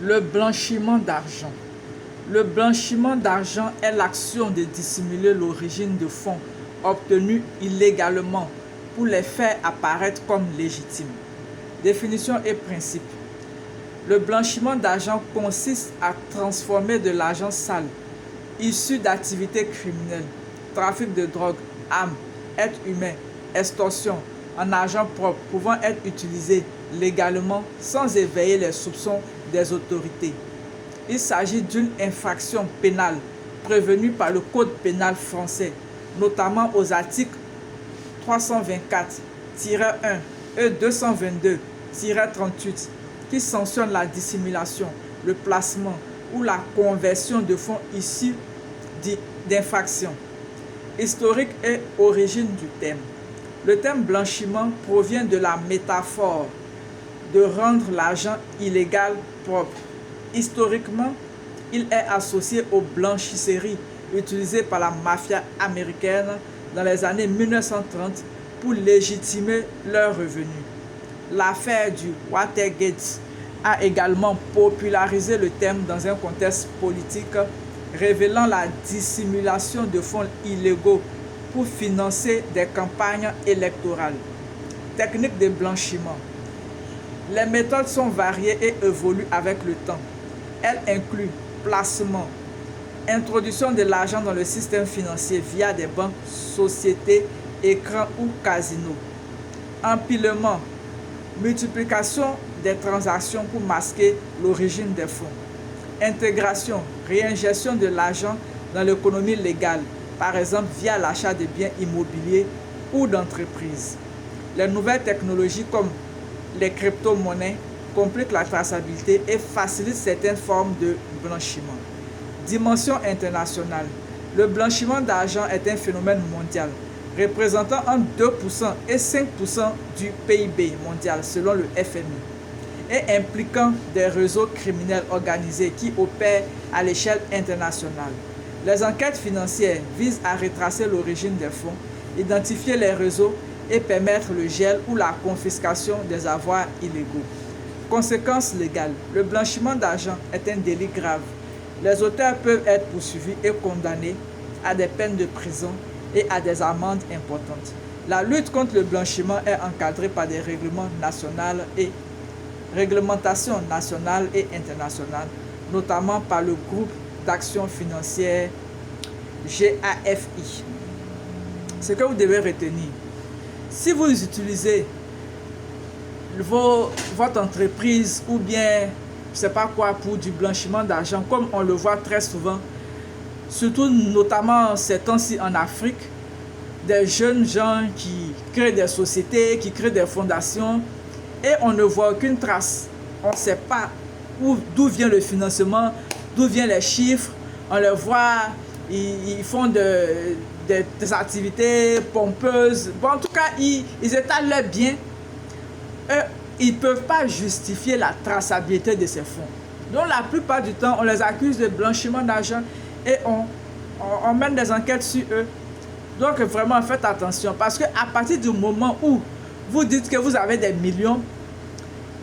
Le blanchiment d'argent. Le blanchiment d'argent est l'action de dissimuler l'origine de fonds obtenus illégalement pour les faire apparaître comme légitimes. Définition et principe. Le blanchiment d'argent consiste à transformer de l'argent sale, issu d'activités criminelles, trafic de drogue, armes, êtres humains, extorsion, en argent propre pouvant être utilisé légalement sans éveiller les soupçons des autorités. Il s'agit d'une infraction pénale prévenue par le Code pénal français, notamment aux articles 324-1 et 222-38, qui sanctionnent la dissimulation, le placement ou la conversion de fonds issus d'infractions. Historique et origine du terme. Le terme blanchiment provient de la métaphore de rendre l'argent illégal propre. Historiquement, il est associé aux blanchisseries utilisées par la mafia américaine dans les années 1930 pour légitimer leurs revenus. L'affaire du Watergate a également popularisé le terme dans un contexte politique, révélant la dissimulation de fonds illégaux pour financer des campagnes électorales. Technique de blanchiment. Les méthodes sont variées et évoluent avec le temps. Elles incluent placement, introduction de l'argent dans le système financier via des banques, sociétés, écrans ou casinos. Empilement, multiplication des transactions pour masquer l'origine des fonds. Intégration, réinjection de l'argent dans l'économie légale, par exemple via l'achat de biens immobiliers ou d'entreprises. Les nouvelles technologies comme les crypto-monnaies compliquent la traçabilité et facilitent certaines formes de blanchiment. Dimension internationale. Le blanchiment d'argent est un phénomène mondial, représentant entre 2% et 5% du PIB mondial selon le FMI, et impliquant des réseaux criminels organisés qui opèrent à l'échelle internationale. Les enquêtes financières visent à retracer l'origine des fonds, identifier les réseaux et permettre le gel ou la confiscation des avoirs illégaux. Conséquences légales. Le blanchiment d'argent est un délit grave. Les auteurs peuvent être poursuivis et condamnés à des peines de prison et à des amendes importantes. La lutte contre le blanchiment est encadrée par des réglementations nationales et internationales, notamment par le groupe d'action financière GAFI. Ce que vous devez retenir, si vous utilisez votre entreprise ou bien je sais pas quoi pour du blanchiment d'argent, comme on le voit très souvent, surtout notamment ces temps-ci en Afrique, des jeunes gens qui créent des sociétés, qui créent des fondations et on ne voit aucune trace. On ne sait pas d'où vient le financement, d'où viennent les chiffres. On les voit, ils font des activités pompeuses. Bon, en tout cas, ils étalent leurs biens. Ils ne peuvent pas justifier la traçabilité de ces fonds. Donc la plupart du temps, on les accuse de blanchiment d'argent et on mène des enquêtes sur eux. Donc vraiment, faites attention parce qu'à partir du moment où vous dites que vous avez des millions,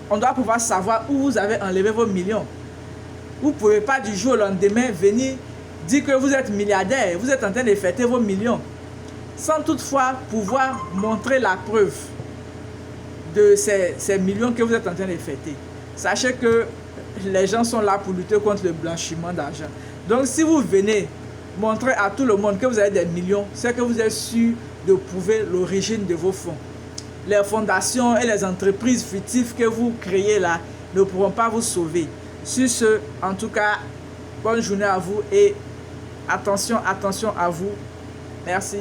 on doit pouvoir savoir où vous avez enlevé vos millions. Vous ne pouvez pas du jour au lendemain venir dire que vous êtes milliardaire, vous êtes en train de fêter vos millions, sans toutefois pouvoir montrer la preuve de ces millions que vous êtes en train de fêter. Sachez que les gens sont là pour lutter contre le blanchiment d'argent. Donc si vous venez montrer à tout le monde que vous avez des millions, c'est que vous êtes sûr de prouver l'origine de vos fonds. Les fondations et les entreprises fictives que vous créez là ne pourront pas vous sauver. Sur ce, en tout cas, bonne journée à vous et attention à vous. Merci.